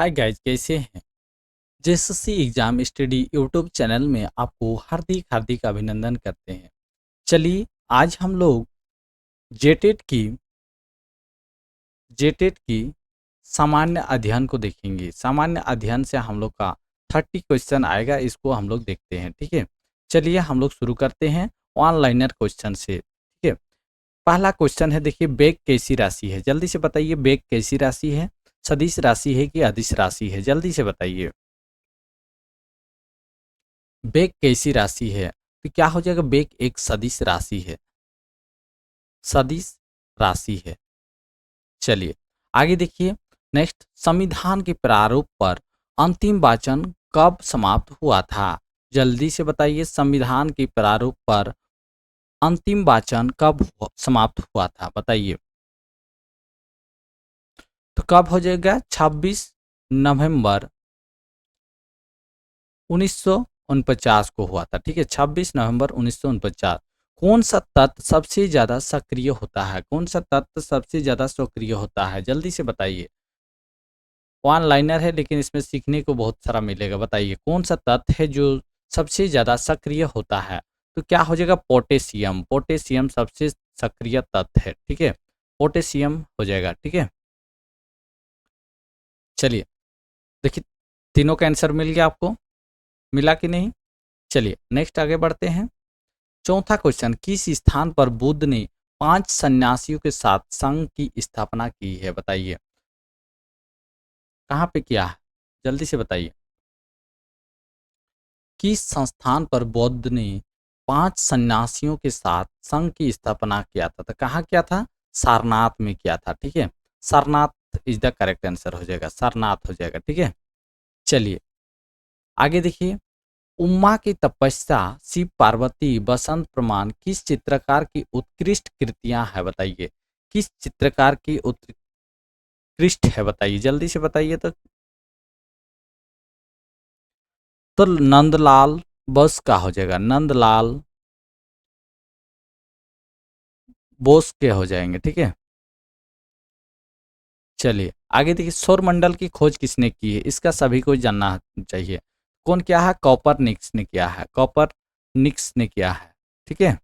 Hi guys, कैसे हैं? JSSC exam study YouTube channel में आपको हार्दिक हार्दिक अभिनंदन करते हैं। चलिए, आज हम लोग जेटेट की जेटेट की सामान्य अध्ययन को देखेंगे। सामान्य अध्ययन से हम लोग का 30 क्वेश्चन आएगा, इसको हम लोग देखते हैं। ठीक है, चलिए हम लोग शुरू करते हैं वन लाइनर क्वेश्चन से। ठीक है, पहला क्वेश्चन है, देखिए, बेग कैसी राशि है? जल्दी से बताइए, बेग कैसी राशि है? सदिश राशि है कि अदिश राशि है? जल्दी से बताइए, बेग कैसी राशि है? तो क्या हो जाएगा, बेग एक सदिश राशि है, सदिश राशि है। चलिए आगे देखिए, नेक्स्ट, संविधान के प्रारूप पर अंतिम वाचन कब समाप्त हुआ था? जल्दी से बताइए, संविधान के प्रारूप पर अंतिम वाचन कब समाप्त हुआ था? बताइए। तो कब हो जाएगा? 26 नवंबर 1949 को हुआ था। ठीक है, 26 नवंबर 1949। कौन सा तत्व सबसे ज्यादा सक्रिय होता है? कौन सा तत्व सबसे ज्यादा सक्रिय होता है? जल्दी से बताइए। वन लाइनर है, लेकिन इसमें सीखने को बहुत सारा मिलेगा। बताइए, कौन सा तत्व है जो सबसे ज्यादा सक्रिय होता है? तो क्या हो जाएगा? पोटेशियम। पोटेशियम सबसे सक्रिय तत्व है। ठीक है, पोटेशियम हो जाएगा। ठीक है, चलिए देखिए, तीनों का आंसर मिल गया आपको, मिला कि नहीं? चलिए नेक्स्ट आगे बढ़ते हैं। चौथा क्वेश्चन, किस स्थान पर बुद्ध ने 5 सन्यासियों के साथ संघ की स्थापना की है? बताइए, कहाँ पे किया है? जल्दी से बताइए। किस संस्थान पर बुद्ध ने 5 सन्यासियों के साथ संघ की स्थापना किया था? तो कहाँ किया था? सारनाथ में किया था। ठीक है, Sarnath is the correct answer हो जाएगा, सारनाथ हो जाएगा। ठीक है, चलिए आगे देखिए, उम्मा की तपस्या, शिव पार्वती, बसंत प्रमाण किस चित्रकार की उत्कृष्ट कृतियां है? बताइए, किस चित्रकार की उत्कृष्ट है? बताइए, जल्दी से बताइए। तो नंदलाल बोस का हो जाएगा, नंदलाल बोस के हो जाएंगे। ठीक है, चलिए आगे देखिए, सौर मंडल की खोज किसने की है? इसका सभी को जानना चाहिए। कौन किया है? कॉपर निक्स ने किया है, कॉपर निक्स ने किया है। ठीक है,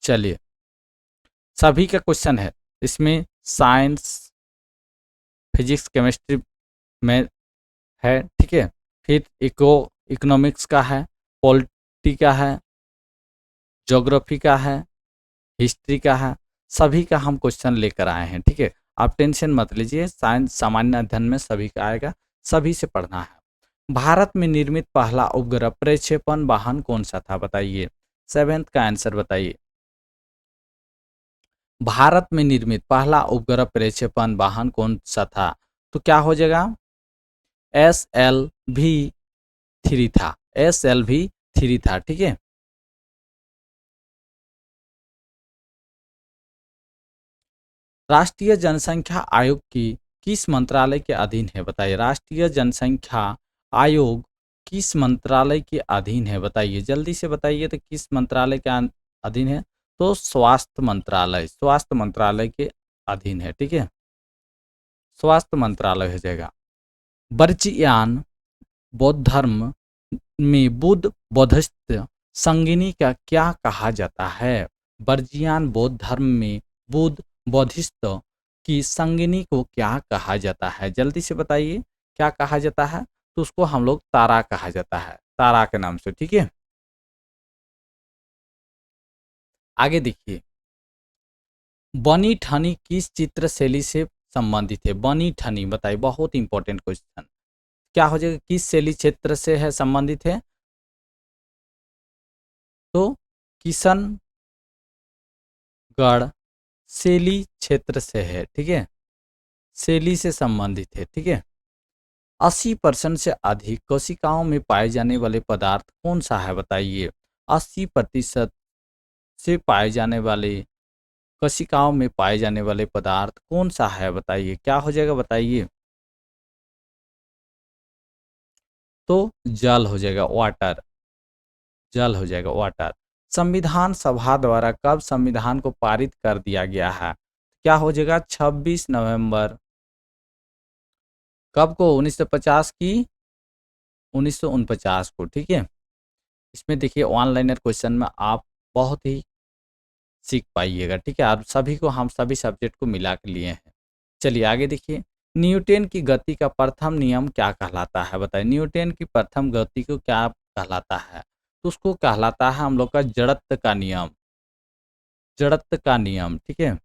चलिए सभी का क्वेश्चन है इसमें, साइंस, फिजिक्स, केमिस्ट्री में है। ठीक है, फिर इकोनॉमिक्स का है, पॉलिटी का है, ज्योग्राफी का है, हिस्ट्री का है। सभी का हम क्वेश्चन लेकर आए हैं। ठीक है, आप टेंशन मत लीजिए, साइंस सामान्य अध्ययन में सभी का आएगा, सभी से पढ़ना है। भारत में निर्मित पहला उपग्रह प्रक्षेपण वाहन कौन सा था? बताइए, सेवेंथ का आंसर बताइए। भारत में निर्मित पहला उपग्रह प्रक्षेपण वाहन कौन सा था? तो क्या हो जाएगा? SLV-3 था, SLV-3 था। ठीक है, राष्ट्रीय जनसंख्या आयोग की किस मंत्रालय के अधीन है? बताइए, राष्ट्रीय जनसंख्या आयोग किस मंत्रालय के अधीन है? बताइए, जल्दी से बताइए, तो किस मंत्रालय के अधीन है? तो स्वास्थ्य मंत्रालय, स्वास्थ्य मंत्रालय के अधीन है। ठीक है, स्वास्थ्य मंत्रालय हो जाएगा। वर्जीयान बौद्ध धर्म में बुद्ध बौद्धिस्त संगिनी का क्या कहा जाता है? वर्जियान बौद्ध धर्म में बुद्ध बौद्धिस्त की संगिनी को क्या कहा जाता है? जल्दी से बताइए, क्या कहा जाता है? तो उसको हम लोग तारा कहा जाता है, तारा के नाम से। ठीक है, आगे देखिए, बनी ठनी किस चित्र शैली से संबंधित है? बनी ठनी बताइए, बहुत इंपॉर्टेंट क्वेश्चन। क्या हो जाएगा? किस शैली क्षेत्र से है, संबंधित है? तो किशनगढ़ शैली क्षेत्र से है। ठीक है, शैली से संबंधित है। ठीक है, 80% से अधिक कोशिकाओं में पाए जाने वाले पदार्थ कौन सा है? बताइए, 80% से पाए जाने वाले कोशिकाओं में पाए जाने वाले पदार्थ कौन सा है? बताइए, क्या हो जाएगा? बताइए। तो जल हो जाएगा, वाटर, जल हो जाएगा, वाटर। संविधान सभा द्वारा कब संविधान को पारित कर दिया गया है? क्या हो जाएगा? 26 नवंबर कब को? 1950 की 1949 को, ठीक है। इसमें देखिए वन लाइनर क्वेश्चन में आप बहुत ही सीख पाइएगा, ठीक है। और सभी को हम सभी सब्जेक्ट को मिला के लिए हैं। चलिए आगे देखिए, न्यूटन की गति का प्रथम नियम क्या कहलाता है? बताइए, न्यूटन की प्रथम गति को क्या कहलाता है? तो उसको कहलाता है हम लोग का जड़त्व का नियम, जड़त्व का नियम, ठीक है।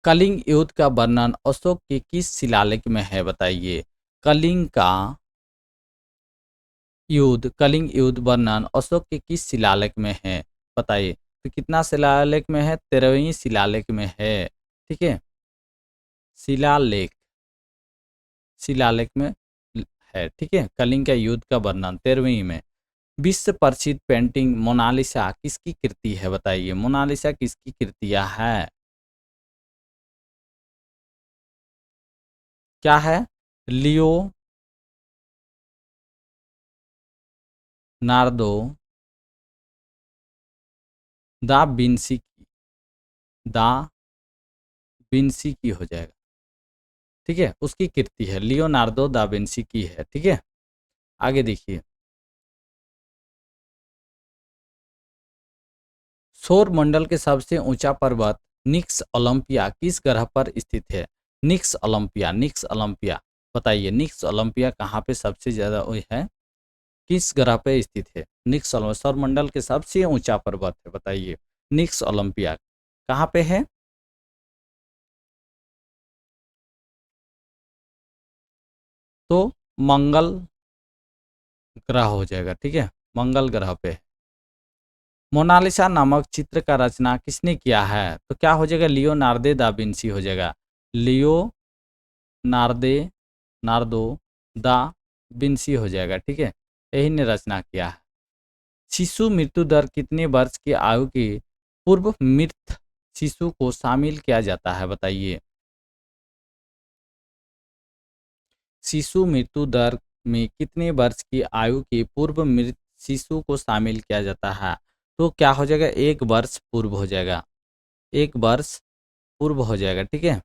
कलिंग युद्ध का वर्णन अशोक के किस शिलालेख में है? बताइए, कलिंग का कलिंग युद्ध वर्णन अशोक के किस शिलालेख में है? बताइए। तो कितना शिलालेख में है? 13वीं शिलालेख में है, ठीक है। शिलालेख, शिलालेख में है, ठीक है। कलिंग का युद्ध का वर्णन 13वीं में। विश्व प्रसिद्ध पेंटिंग मोनालिसा किसकी कृति है? बताइए, मोनालिसा किसकी कृतियां है? क्या है? लियो नार्दो दा विंसी की, दा विंसी की हो जाएगा, ठीक है। उसकी कृति है, लियोनार्दो दा विंसी की है, ठीक है। आगे देखिए, सौर मंडल के सबसे ऊंचा पर्वत निक्स ओलंपिया किस ग्रह पर स्थित है? निक्स ओलंपिया, निक्स ओलंपिया, बताइए निक्स ओलंपिया कहाँ पे सबसे ज्यादा है, किस ग्रह पे स्थित है? निक्स ओलंपिया सौर मंडल के सबसे ऊंचा पर्वत है, बताइए निक्स ओलंपिया कहाँ पे है? तो मंगल ग्रह हो जाएगा, ठीक है, मंगल ग्रह पे है। मोनालिसा नामक चित्र का रचना किसने किया है? तो क्या हो जाएगा? लियोनार्दो दा विंसी हो जाएगा, लियो नार्दे नार्दो दा विंसी हो जाएगा, ठीक है। यही ने रचना किया है। शिशु मृत्यु दर कितने वर्ष की आयु के पूर्व मृत शिशु को शामिल किया जाता है? बताइए, शिशु मृत्यु दर में कितने वर्ष की आयु के पूर्व मृत शिशु को शामिल किया जाता है? तो क्या हो जाएगा? 1 वर्ष पूर्व हो जाएगा, 1 वर्ष पूर्व हो जाएगा, ठीक है।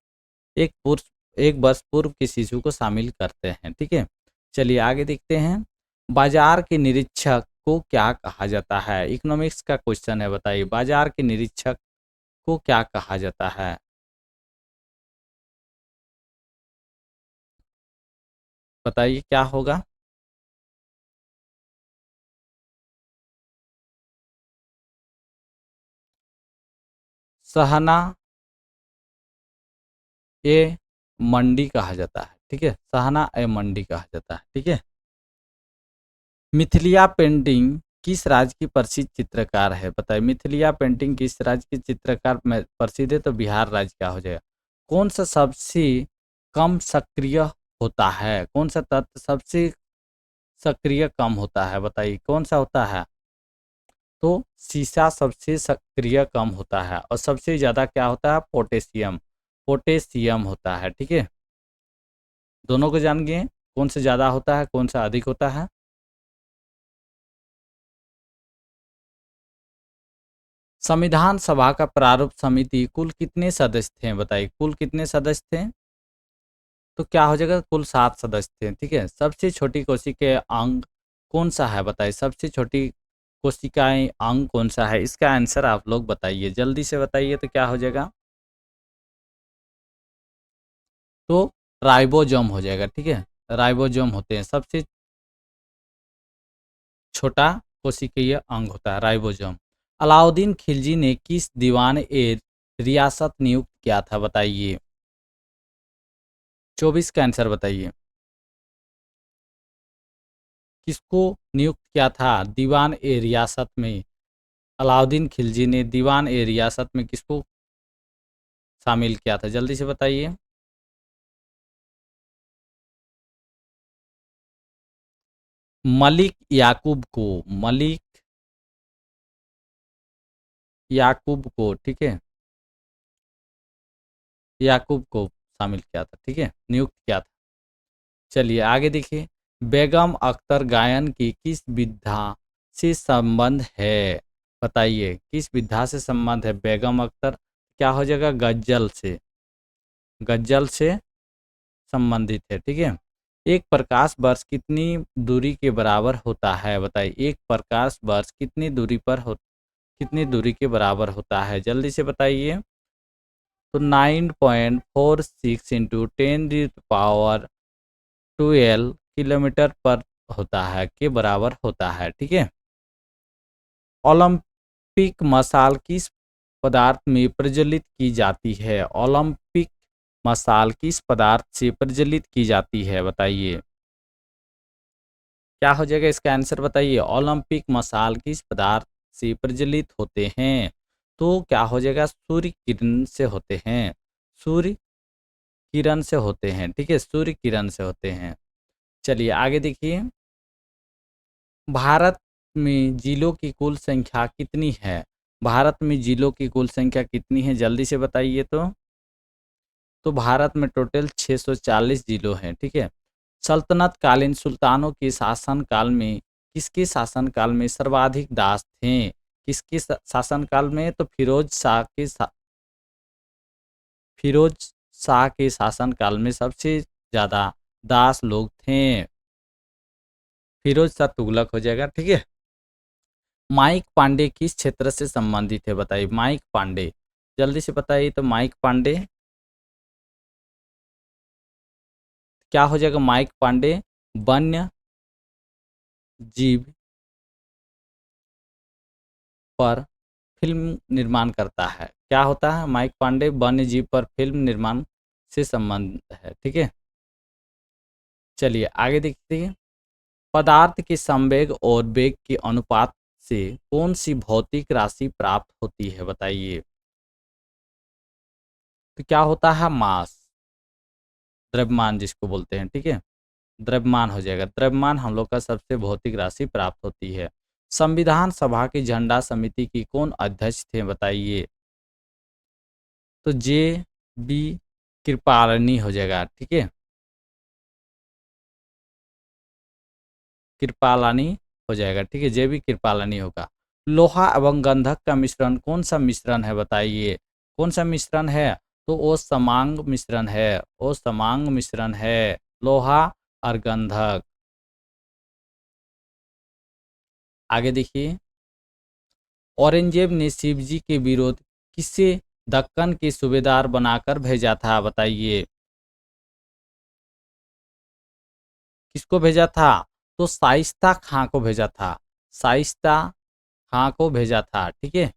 एक पूर्व 1 वर्ष पूर्व के शिशु को शामिल करते हैं, ठीक है। चलिए आगे देखते हैं, बाजार के निरीक्षक को क्या कहा जाता है? इकोनॉमिक्स का क्वेश्चन है, बताइए बाजार के निरीक्षक को क्या कहा जाता है? बताइए क्या होगा? सहना ए मंडी कहा जाता है, ठीक है, सहना ए मंडी कहा जाता है, ठीक है। मिथिलिया पेंटिंग किस राज्य की प्रसिद्ध चित्रकार है? बताइए, मिथिलिया पेंटिंग किस राज्य की चित्रकार में प्रसिद्ध है? तो बिहार राज्य का हो जाएगा। कौन सा सबसे कम सक्रिय होता है? कौन सा तत्व सबसे सक्रिय कम होता है? बताइए कौन सा होता है? तो सीसा सबसे सक्रिय कम होता है, और सबसे ज़्यादा क्या होता है? पोटेशियम, पोटेशियम होता है, ठीक है। दोनों को जान गए, कौन सा ज़्यादा होता है, कौन सा अधिक होता है? संविधान सभा का प्रारूप समिति कुल कितने सदस्य थे? बताइए कुल कितने सदस्य थे? तो क्या हो जाएगा? कुल 7 सदस्य थे, ठीक है। सबसे छोटी कोशिकीय अंग कौन सा है? बताइए सबसे छोटी कोशिकाएं अंग कौन सा है? इसका आंसर आप लोग बताइए, जल्दी से बताइए, तो क्या हो जाएगा? तो राइबोसोम हो जाएगा, ठीक है। राइबोसोम होते हैं, सबसे छोटा कोशिकीय अंग होता है राइबोसोम। अलाउद्दीन खिलजी ने किस दीवान ए रियासत नियुक्त किया था? बताइए 24 का आंसर बताइए, किसको नियुक्त किया था दीवान ए रियासत में? अलाउद्दीन खिलजी ने दीवान ए रियासत में किसको शामिल किया था? जल्दी से बताइए। मलिक याकूब को, मलिक याकूब को, ठीक है, याकूब को शामिल किया था, ठीक है, नियुक्त किया था। चलिए आगे देखिए, बेगम अख्तर गायन की किस विधा से संबंध है? बताइए किस विधा से संबंध है बेगम अख्तर? क्या हो जाएगा? गजल से, गज़ल से संबंधित है, ठीक है। एक प्रकाश वर्ष कितनी दूरी के बराबर होता है बताइए? एक प्रकाश वर्ष कितनी दूरी के बराबर होता है? जल्दी से बताइए। तो 9.46 इंटू 10⁻12 किलोमीटर पर होता है, के बराबर होता है, ठीक है। ओलंपिक मसाल किस पदार्थ में प्रज्वलित की जाती है? ओलंपिक मसाल किस पदार्थ से प्रज्वलित की जाती है बताइए? क्या हो जाएगा इसका आंसर बताइए? ओलंपिक मसाल किस पदार्थ से प्रज्वलित होते हैं? तो क्या हो जाएगा? सूर्य किरण से होते हैं। सूर्य किरण से होते हैं, ठीक है, सूर्य किरण से होते हैं। चलिए आगे देखिए। भारत में जिलों की कुल संख्या कितनी है? भारत में जिलों की कुल संख्या कितनी है? जल्दी से बताइए तो भारत में टोटल 640 जिलों हैं, ठीक है। सल्तनत कालीन सुल्तानों के शासन काल में किसके शासन काल में सर्वाधिक दास थे? किसके शासन काल में? तो फिरोज शाह के शासन काल में सबसे ज्यादा दास लोग थे। फिरोज शाह तुगलक हो जाएगा, ठीक है। माइक पांडे किस क्षेत्र से संबंधित है बताइए? माइक पांडे, जल्दी से बताइए। तो माइक पांडे क्या हो जाएगा? माइक पांडे वन्य जीव पर फिल्म निर्माण करता है। क्या होता है? माइक पांडे वन्य जीव पर फिल्म निर्माण से संबंध है, ठीक है। चलिए आगे देखते हैं। पदार्थ के संवेग और वेग के अनुपात से कौन सी भौतिक राशि प्राप्त होती है बताइए? तो क्या होता है? मास, द्रव्यमान जिसको बोलते हैं, ठीक है। द्रव्यमान हो जाएगा। द्रव्यमान हम लोग का सबसे भौतिक राशि प्राप्त होती है। संविधान सभा की झंडा समिति की कौन अध्यक्ष थे बताइए? तो जे बी कृपलानी हो जाएगा, ठीक है। कृपलानी हो जाएगा, ठीक है, जे बी कृपलानी होगा। लोहा एवं गंधक का मिश्रण कौन सा मिश्रण है बताइए? कौन सा मिश्रण है? तो वो समांग मिश्रण है। वो समांग मिश्रण है, लोहा और गंधक। आगे देखिए। औरंगजेब ने शिवजी के विरोध किसे दक्कन के सूबेदार बनाकर भेजा था बताइए? किसको भेजा था? तो शाइस्ता खां को भेजा था। शाइस्ता खां को भेजा था, ठीक है।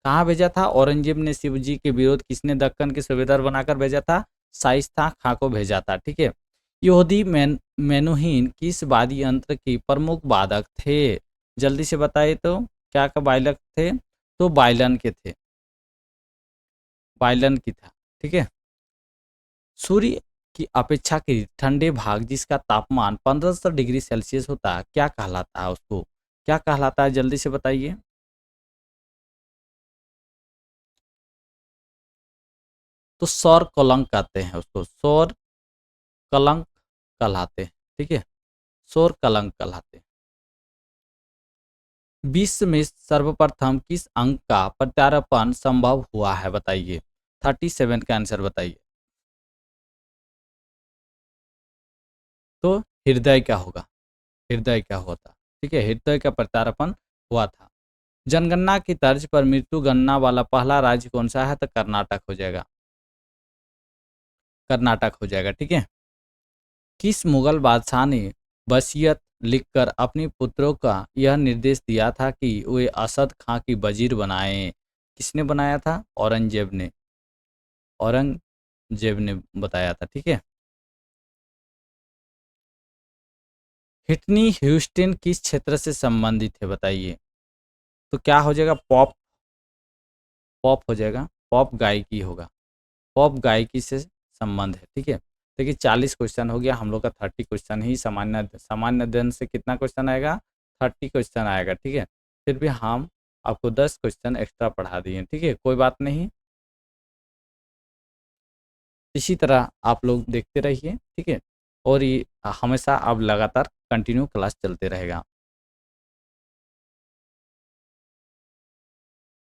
कहाँ भेजा था? औरंगजेब ने शिवजी के विरोध किसने दक्कन के सूबेदार बनाकर भेजा था? शाइस्ता खां को भेजा था, ठीक है। यहूदी मेनुहीन किस वाद्य यंत्र के प्रमुख वादक थे? जल्दी से बताइए तो क्या का वादक थे? तो वायलन के थे, वायलन की था, ठीक है। सूर्य की अपेक्षाकृत ठंडे भाग जिसका तापमान 1500 डिग्री सेल्सियस होता है, क्या कहलाता है उसको? क्या कहलाता है? जल्दी से बताइए। तो सौर कलंक कहते हैं उसको, सौर कलंक कहलाते हैं, ठीक है, सौर कलंक कहलाते हैं। विश्व में सर्वप्रथम किस अंक का प्रत्यारोपण संभव हुआ है बताइए? 37 का आंसर बताइए। तो हृदय क्या होगा? हृदय क्या होता? ठीक है, हृदय का प्रत्यारोपण हुआ था। जनगणना की तर्ज पर मृत्यु गणना वाला पहला राज्य कौन सा है? तो कर्नाटक हो जाएगा, कर्नाटक हो जाएगा, ठीक है। किस मुगल बादशाह ने वसीयत लिखकर अपने पुत्रों का यह निर्देश दिया था कि वे असद खां की वजीर बनाएं? किसने बनाया था? औरंगजेब ने, औरंगजेब ने बताया था, ठीक है। हिटनी ह्यूस्टन किस क्षेत्र से संबंधित है बताइए? तो क्या हो जाएगा? पॉप, पॉप हो जाएगा, पॉप गायकी होगा, पॉप गायकी से संबंध है, ठीक है। देखिए 40 क्वेश्चन हो गया हम लोग का, 30 क्वेश्चन ही सामान्य अध्ययन से कितना क्वेश्चन आएगा? 30 क्वेश्चन आएगा, ठीक है। फिर भी हम आपको 10 क्वेश्चन एक्स्ट्रा पढ़ा दिए, ठीक है, कोई बात नहीं। इसी तरह आप लोग देखते रहिए, ठीक है। और ये हमेशा अब लगातार कंटिन्यू क्लास चलते रहेगा।